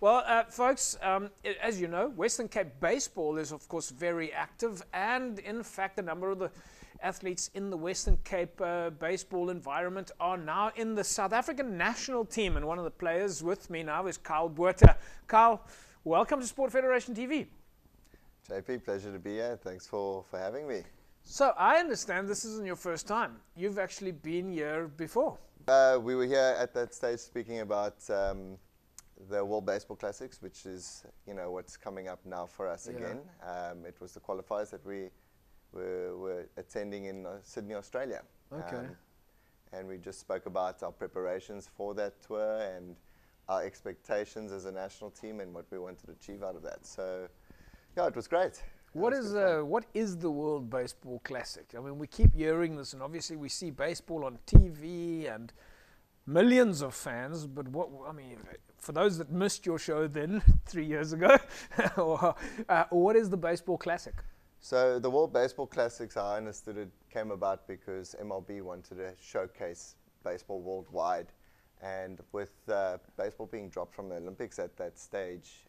Well, folks, as you know, Western Cape baseball is, of course, very active, and in fact, a number of the athletes in the Western Cape baseball environment are now in the South African national team, and one of the players with me now is Kyle Botha. Kyle, welcome to Sport Federation TV. JP, pleasure to be here. Thanks for having me. So I understand this isn't your first time. You've actually been here before. We were here at that stage speaking about the World Baseball Classics, which is, what's coming up now for us again. It was the qualifiers that we were attending in Sydney, Australia. Okay. And we just spoke about our preparations for that tour and our expectations as a national team and what we wanted to achieve out of that. So, yeah, it was great. What is the World Baseball Classic? I mean, we keep hearing this, and obviously we see baseball on TV and millions of fans. But for those that missed your show then 3 years ago, what is the Baseball Classic? So the World Baseball Classics, I understood it came about because MLB wanted to showcase baseball worldwide, and with baseball being dropped from the Olympics at that stage,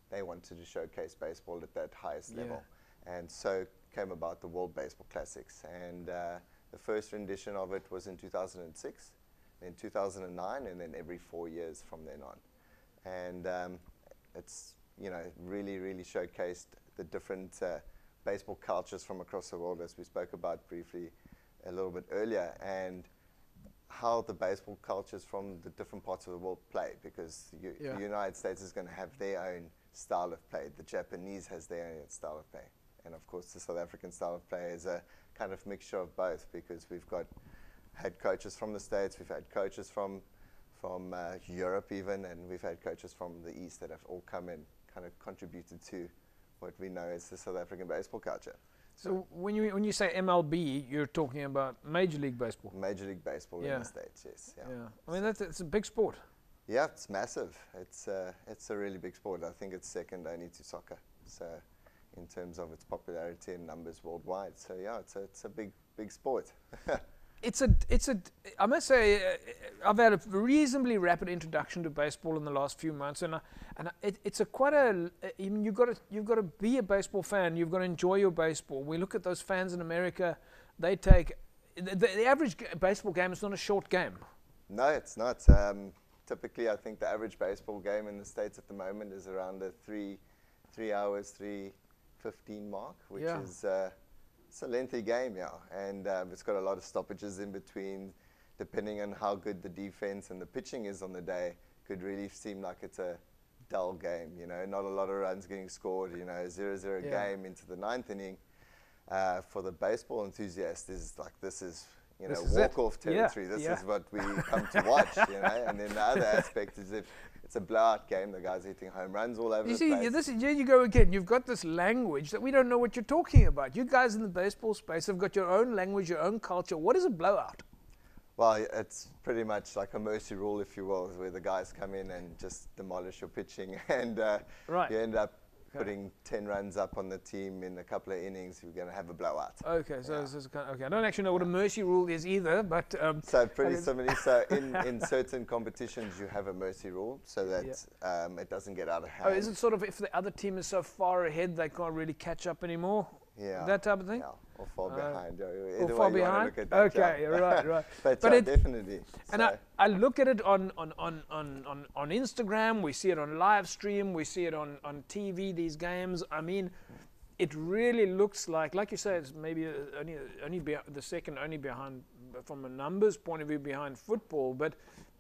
they wanted to showcase baseball at that highest level. And so came about the World Baseball Classics. And the first rendition of it was in 2006, then 2009, and then every 4 years from then on. And it's, really, really showcased the different baseball cultures from across the world, as we spoke about briefly a little bit earlier, and how the baseball cultures from the different parts of the world play, because the United States is going to have their own style of play. The Japanese has their own style of play. And of course, the South African style of play is a kind of mixture of both, because we've got head coaches from the States, we've had coaches from Europe even, and we've had coaches from the East that have all come in, kind of contributed to what we know as the South African baseball culture. So when you say MLB, you're talking about Major League Baseball? Major League Baseball in the States, yes. Yeah. I mean, it's a big sport. Yeah, it's massive. It's a really big sport. I think it's second only to soccer. So, in terms of its popularity and numbers worldwide. So yeah, it's a big sport. I must say, I've had a reasonably rapid introduction to baseball in the last few months, and you've got to be a baseball fan. You've got to enjoy your baseball. We look at those fans in America. They take the average baseball game is not a short game. No, it's not. Typically, I think the average baseball game in the States at the moment is around the 3 hours, 3:15 mark, which is it's a lengthy game, and it's got a lot of stoppages in between. Depending on how good the defense and the pitching is on the day, could really seem like it's a dull game. Not a lot of runs getting scored. 0-0 game into the 9th inning. For the baseball enthusiast, this is walk-off territory. This is what we come to watch, And then the other aspect is if it's a blowout game, the guys are hitting home runs all over the place. Here you go again. You've got this language that we don't know what you're talking about. You guys in the baseball space have got your own language, your own culture. What is a blowout? Well, it's pretty much like a mercy rule, if you will, where the guys come in and just demolish your pitching, and you end up putting 10 runs up on the team in a couple of innings. You're going to have a blowout. Okay, so this is okay. I don't actually know what a mercy rule is either, but so pretty similarly. So in certain competitions, you have a mercy rule so that it doesn't get out of hand. Oh, is it sort of if the other team is so far ahead they can't really catch up anymore? Yeah, that type of thing. Yeah, or far behind. Or far behind. Okay, right. but definitely. And I look at it on Instagram. We see it on live stream. We see it on TV. These games. I mean, it really looks like you say, it's maybe only the second only behind from a numbers point of view behind football, but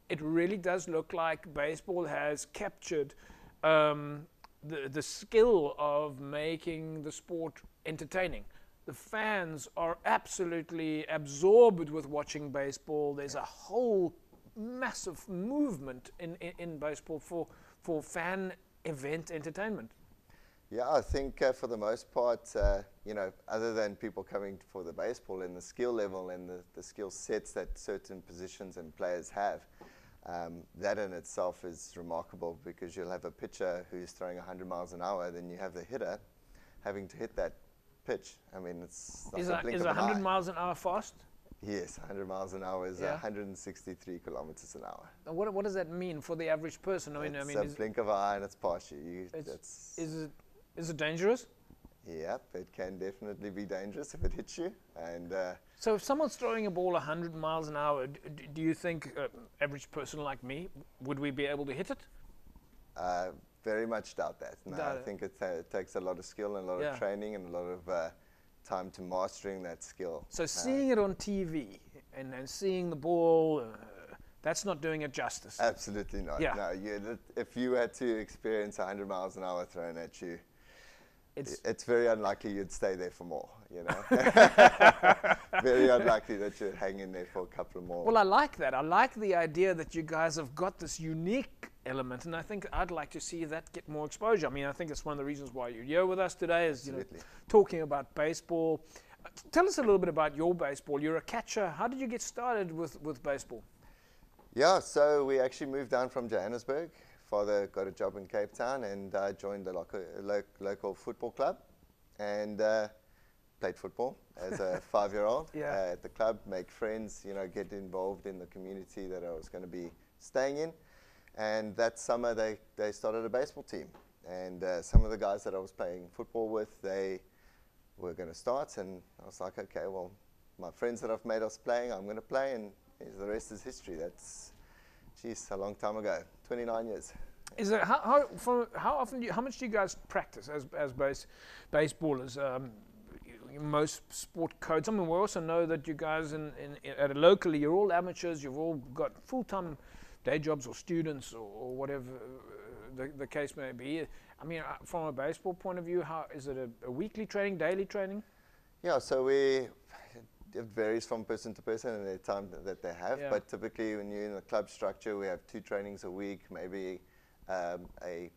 it really does look like baseball has captured the skill of making the sport entertaining. The fans are absolutely absorbed with watching baseball. There's a whole massive movement in baseball for fan event entertainment. Yeah, I think for the most part, other than people coming for the baseball and the skill level and the skill sets that certain positions and players have, that in itself is remarkable, because you'll have a pitcher who's throwing 100 miles an hour, then you have the hitter having to hit that pitch. I mean, it's like is 100 miles an hour fast? Yes, 100 miles an hour is 163 kilometers an hour. What does that mean for the average person? It's a blink of an eye and it's past you. Is it dangerous? Yep, it can definitely be dangerous if it hits you. And so if someone's throwing a ball 100 miles an hour, do you think average person like me, would we be able to hit it? Very much doubt that. No, I think it takes a lot of skill and a lot of training and a lot of time to mastering that skill. So seeing it on TV and seeing the ball, that's not doing it justice. Absolutely not. Yeah. No, if you had to experience 100 miles an hour thrown at you, it's very unlikely you'd stay there for more, you know. Very unlikely that you'd hang in there for a couple more. Well, I like that. I like the idea that you guys have got this unique element, and I think I'd like to see that get more exposure. I mean, I think it's one of the reasons why you're here with us today is, talking about baseball. Tell us a little bit about your baseball. You're a catcher. How did you get started with baseball? Yeah, so we actually moved down from Johannesburg. Father got a job in Cape Town, and I joined a local football club and played football as a 5-year-old at the club, make friends, get involved in the community that I was going to be staying in. And that summer they started a baseball team, and some of the guys that I was playing football with, they were going to start, and I was like, okay, well, my friends that I've made us playing, I'm going to play, and the rest is history. That's, geez, a long time ago, 29 years. Is it how much do you guys practice as baseballers? Most sport codes. I mean, we also know that you guys locally, you're all amateurs. You've all got full-time day jobs or students or whatever the case may be. I mean, from a baseball point of view, how is it a weekly training, daily training? Yeah, so it varies from person to person and the time that they have. Yeah. But typically, when you're in the club structure, we have 2 trainings a week, maybe a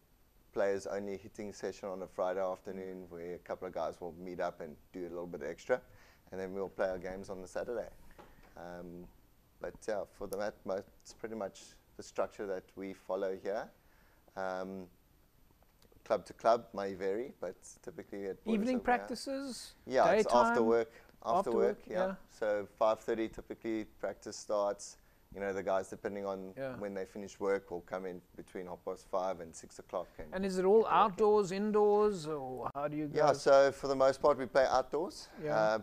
players only hitting session on a Friday afternoon where a couple of guys will meet up and do a little bit extra, and then we'll play our games on the Saturday. But yeah, for the it's pretty much the structure that we follow here. Club to club may vary, but typically at evening practices. Yeah, daytime, it's after work. After work, yeah. Yeah. So 5:30 typically practice starts. The guys, depending on when they finish work, will come in between 5:30 and 6 o'clock. And is it all outdoors, indoors, or how do you guys? Yeah, so for the most part we play outdoors,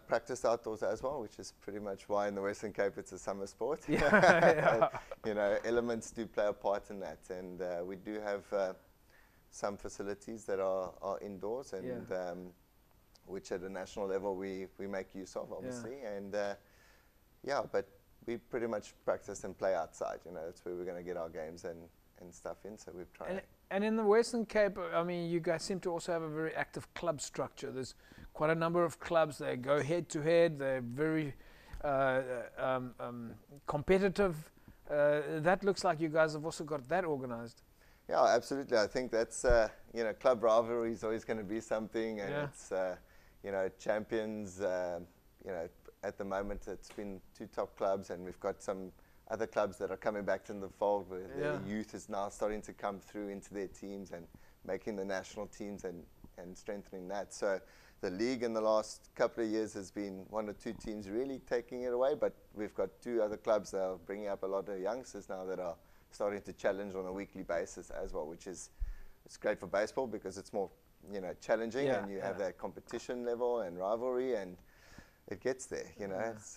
practice outdoors as well, which is pretty much why in the Western Cape it's a summer sport. Elements do play a part in that, and we do have some facilities that are indoors, and which at a national level we make use of, obviously, and but we pretty much practice and play outside. That's where we're going to get our games and stuff in, so we've tried. And in the Western Cape, I mean, you guys seem to also have a very active club structure. There's quite a number of clubs. They go head to head. They're very competitive. That looks like you guys have also got that organized. Yeah, absolutely. I think that's, club rivalry is always going to be something, and it's, champions, at the moment it's been 2 top clubs, and we've got some other clubs that are coming back to the fold where the youth is now starting to come through into their teams and making the national teams and strengthening that. So the league in the last couple of years has been 1 or 2 teams really taking it away, but we've got 2 other clubs that are bringing up a lot of youngsters now that are starting to challenge on a weekly basis as well, which is, it's great for baseball because it's more, challenging, and you have that competition level and rivalry, and it gets there,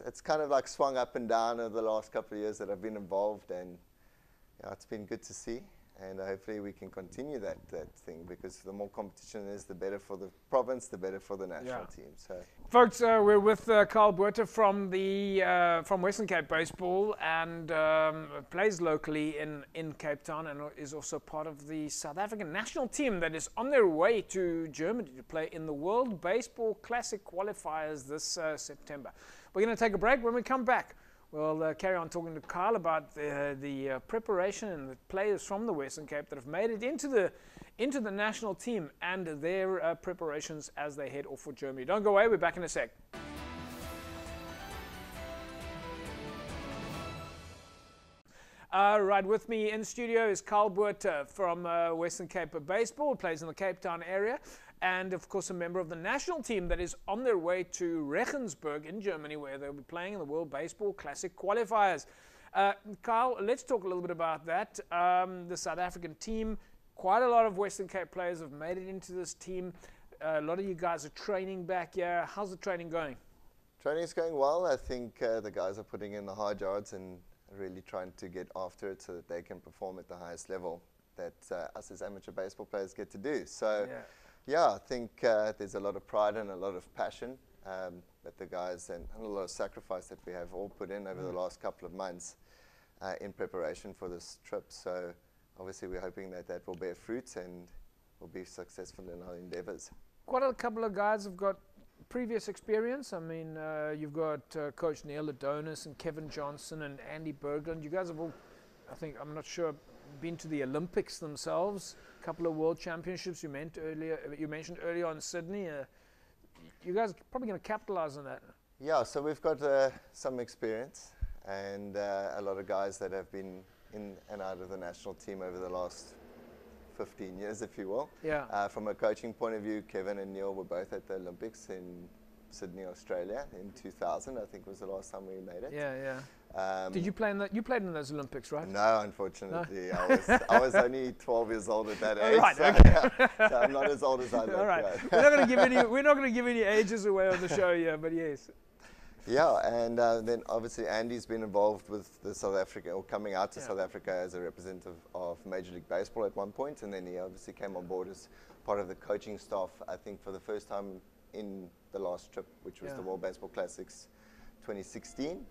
It's kind of like swung up and down over the last couple of years that I've been involved, and it's been good to see, and hopefully we can continue that thing, because the more competition is, the better for the province, the better for the national team. So, folks, we're with Kyle Botha from Western Cape Baseball, and plays locally in Cape Town, and is also part of the South African national team that is on their way to Germany to play in the World Baseball Classic qualifiers this September. We're going to take a break. When we come back, we'll carry on talking to Kyle about the preparation and the players from the Western Cape that have made it into the national team and their preparations as they head off for Germany. Don't go away. We're back in a sec. Right, with me in studio is Kyle Botha from Western Cape Baseball, plays in the Cape Town area, and of course a member of the national team that is on their way to Regensburg in Germany, where they'll be playing in the World Baseball Classic qualifiers. Kyle, let's talk a little bit about that. The South African team, quite a lot of Western Cape players have made it into this team. A lot of you guys are training back here. How's the training going? Training's going well. I think the guys are putting in the hard yards and really trying to get after it so that they can perform at the highest level that us as amateur baseball players get to do. So, yeah, I think there's a lot of pride and a lot of passion that the guys and a lot of sacrifice that we have all put in over the last couple of months in preparation for this trip. So, obviously, we're hoping that that will bear fruit and we'll be successful in our endeavors. Quite a couple of guys have got previous experience. I mean, you've got Coach Neil Adonis and Kevin Johnson and Andy Berglund. You guys have all, I think, I'm not sure, been to the Olympics themselves. A couple of world championships you mentioned earlier on Sydney. You guys are probably going to capitalize on that. Yeah, so we've got some experience and a lot of guys that have been in and out of the national team over the last 15 years, if you will. Yeah. From a coaching point of view, Kevin and Neil were both at the Olympics in Sydney, Australia in 2000, I think was the last time we made it. Yeah, yeah. Did you play in that? You played in those Olympics, right? No, unfortunately. No? I was only 12 years old at that age. Right, so, okay. so I'm not as old as I look. All right. Yeah. We're not going to give any ages away on the show here, but yes. Yeah, and then obviously Andy's been involved with the South Africa, or coming out to South Africa as a representative of Major League Baseball at one point, and then he obviously came on board as part of the coaching staff, I think for the first time in the last trip, which was the World Baseball Classics 2016.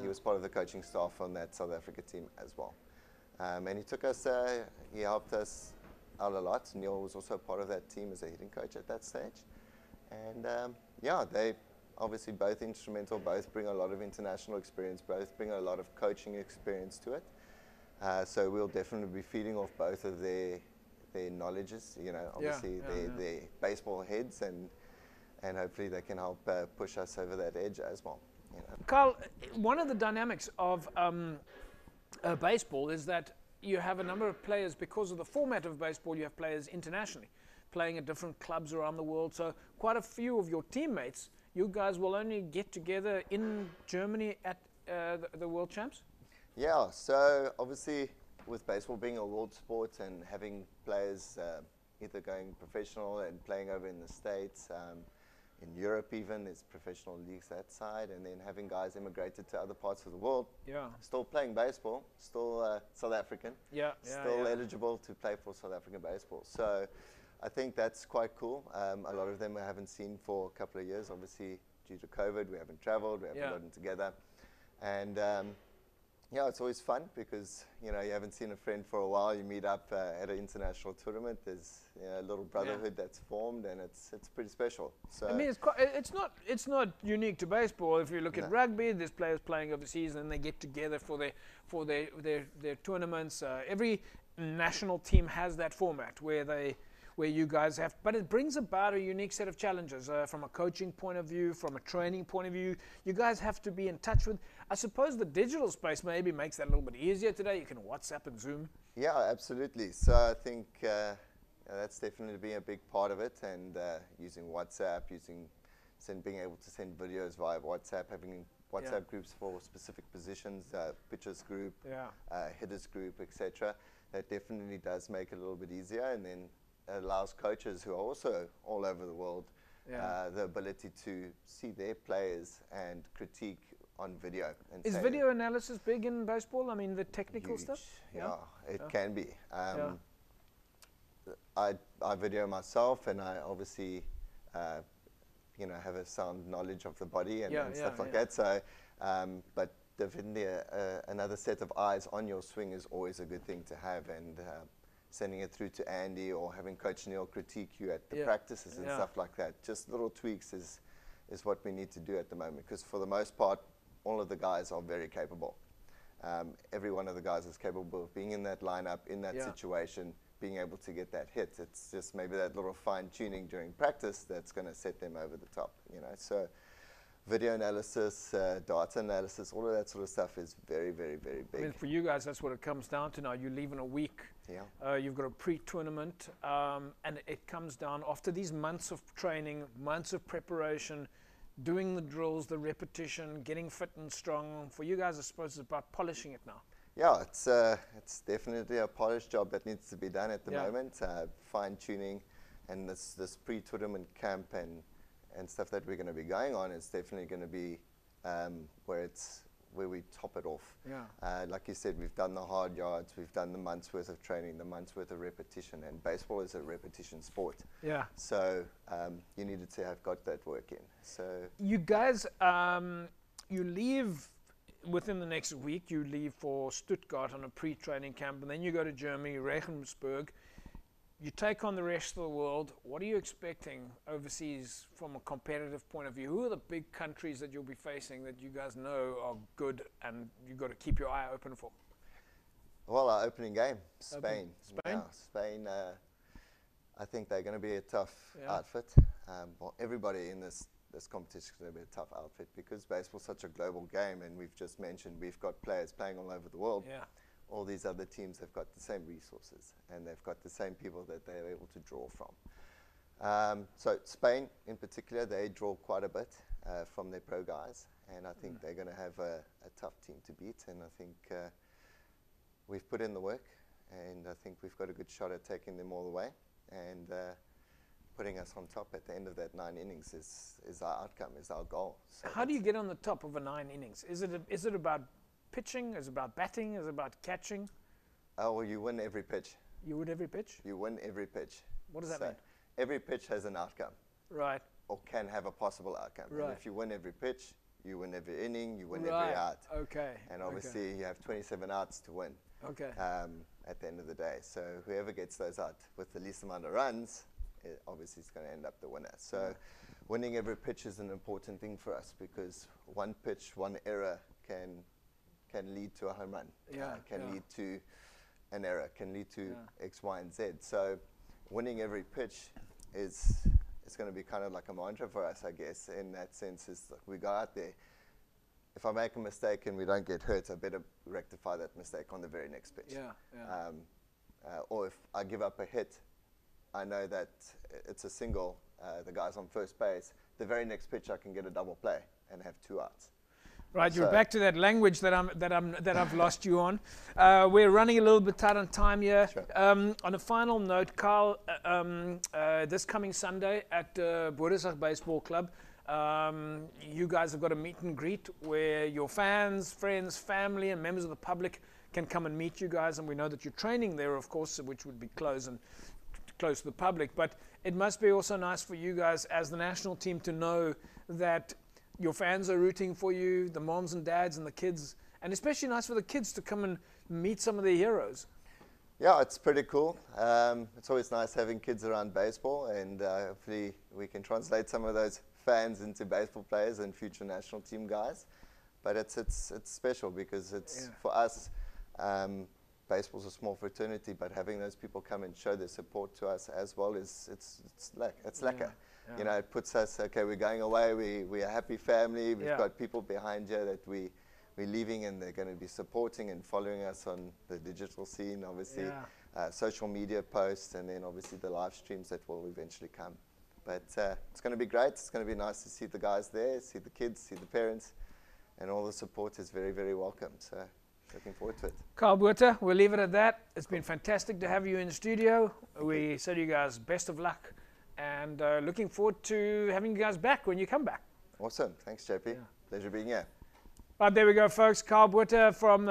He was part of the coaching staff on that South Africa team as well. And he took us, he helped us out a lot. Neil was also part of that team as a hitting coach at that stage. And yeah, they obviously both instrumental, both bring a lot of international experience, both bring a lot of coaching experience to it. So we'll definitely be feeding off both of their knowledges, you know, obviously their baseball heads, and hopefully they can help push us over that edge as well. You know. Kyle, one of the dynamics of baseball is that you have a number of players, because of the format of baseball, you have players internationally playing at different clubs around the world. So quite a few of your teammates, you guys will only get together in Germany at the World Champs? Yeah, so obviously with baseball being a world sport and having players either going professional and playing over in the States, in Europe even, there's professional leagues that side, and then having guys immigrated to other parts of the world, still playing baseball, still South African, still eligible to play for South African baseball. So I think that's quite cool. A lot of them I haven't seen for a couple of years. Obviously, due to COVID, we haven't traveled, we haven't gotten together. And yeah, it's always fun because, you know, you haven't seen a friend for a while. You meet up at an international tournament. There's a little brotherhood that's formed, and it's pretty special. So I mean, it's not unique to baseball. If you look at rugby, there's players playing overseas, and they get together for their tournaments. Every national team has that format where you guys have, but it brings about a unique set of challenges from a coaching point of view, from a training point of view. You guys have to be in touch with, I suppose the digital space maybe makes that a little bit easier today. You can WhatsApp and Zoom. Yeah, absolutely. So I think that's definitely been a big part of it, and using WhatsApp, being able to send videos via WhatsApp, having WhatsApp groups for specific positions, pitchers group, hitters group, etc. That definitely does make it a little bit easier, and then allows coaches who are also all over the world the ability to see their players and critique on video. And is video analysis big in baseball? I mean, the technical stuff? Yeah, it can be. I video myself, and I obviously you know, have a sound knowledge of the body and stuff like that. So, but definitely another set of eyes on your swing is always a good thing to have, and sending it through to Andy or having Coach Neil critique you at the practices and stuff like that. Just little tweaks is what we need to do at the moment, because for the most part, all of the guys are very capable. Every one of the guys is capable of being in that lineup, in that situation, being able to get that hit. It's just maybe that little fine tuning during practice that's going to set them over the top, you know. So video analysis, data analysis, all of that sort of stuff is very, very, very big. I mean, for you guys, that's what it comes down to now. You leave in a week. Yeah. You've got a pre-tournament, and it comes down after these months of training, months of preparation, doing the drills, the repetition, getting fit and strong. For you guys, I suppose it's about polishing it now. Yeah, it's definitely a polished job that needs to be done at the moment. Fine-tuning, and this pre-tournament camp and stuff that we're going to be going on is definitely going to be where we top it off. Yeah. Like you said, we've done the hard yards, we've done the month's worth of training, the month's worth of repetition, and baseball is a repetition sport. Yeah. So you needed to have got that work in. So you guys, you leave within the next week. You leave for Stuttgart on a pre-training camp, and then you go to Germany, Regensburg. You take on the rest of the world. What are you expecting overseas from a competitive point of view? Who are the big countries that you'll be facing that you guys know are good and you've got to keep your eye open for? Well, our opening game, Spain. Spain? Yeah, Spain, I think they're going to be a tough outfit. Well, everybody in this competition is going to be a tough outfit because baseball's such a global game, and we've just mentioned we've got players playing all over the world. Yeah. All these other teams have got the same resources and they've got the same people that they're able to draw from. So Spain in particular, they draw quite a bit from their pro guys, and I think they're going to have a tough team to beat, and I think we've put in the work, and I think we've got a good shot at taking them all the way and putting us on top at the end of that 9 innings is our outcome, is our goal. So how do you get on the top of a 9 innings? Is it about pitching? Is it about batting? Is it about catching? Oh, well, you win every pitch. You win every pitch? You win every pitch. What does that mean? Every pitch has an outcome. Right. Or can have a possible outcome. Right. And if you win every pitch, you win every inning, you win every out. Okay. And obviously you have 27 outs to win. Okay. At the end of the day. So whoever gets those out with the least amount of runs, obviously is going to end up the winner. So winning every pitch is an important thing for us because one pitch, one error can lead to a home run, can lead to an error, can lead to X, Y, and Z. So winning every pitch is going to be kind of like a mantra for us, I guess, in that sense. Is like we go out there, if I make a mistake and we don't get hurt, I better rectify that mistake on the very next pitch. Or if I give up a hit, I know that it's a single, the guy's on first base, the very next pitch I can get a double play and have 2 outs. Right, you're back to that language that I've lost you on. We're running a little bit tight on time here. Sure. On a final note, Kyle, this coming Sunday at Boeresig Baseball Club, you guys have got a meet and greet where your fans, friends, family, and members of the public can come and meet you guys. And we know that you're training there, of course, which would be close to the public. But it must be also nice for you guys as the national team to know that your fans are rooting for you, the moms and dads and the kids, and especially nice for the kids to come and meet some of their heroes. Yeah, it's pretty cool. It's always nice having kids around baseball, and hopefully we can translate some of those fans into baseball players and future national team guys. But it's special because it's for us. Baseball's a small fraternity, but having those people come and show their support to us as well it's lekker. You know, it puts us, okay, we're going away, we're a happy family, we've got people behind you that we're leaving, and they're going to be supporting and following us on the digital scene, obviously, social media posts, and then obviously the live streams that will eventually come. But it's going to be great. It's going to be nice to see the guys there, see the kids, see the parents, and all the support is very, very welcome. So looking forward to it. Kyle Botha, we'll leave it at that. It's been fantastic to have you in the studio. We say to you guys, best of luck. And looking forward to having you guys back when you come back. Awesome. Thanks, JP. Pleasure being here. Right, there we go, folks. Kyle Botha from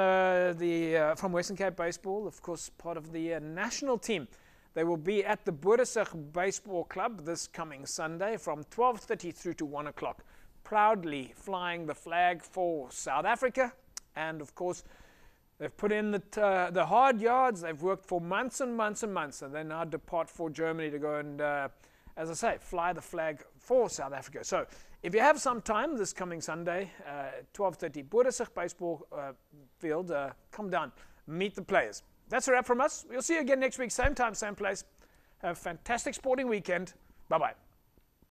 from Western Cape Baseball, of course, part of the national team. They will be at the Boeresig Baseball Club this coming Sunday from 12:30 through to 1 o'clock, proudly flying the flag for South Africa. And, of course, they've put in the hard yards. They've worked for months and months and months, and they now depart for Germany to go and as I say, fly the flag for South Africa. So if you have some time this coming Sunday, 12:30, Boeresig Baseball Field, come down, meet the players. That's a wrap from us. We'll see you again next week, same time, same place. Have a fantastic sporting weekend. Bye-bye.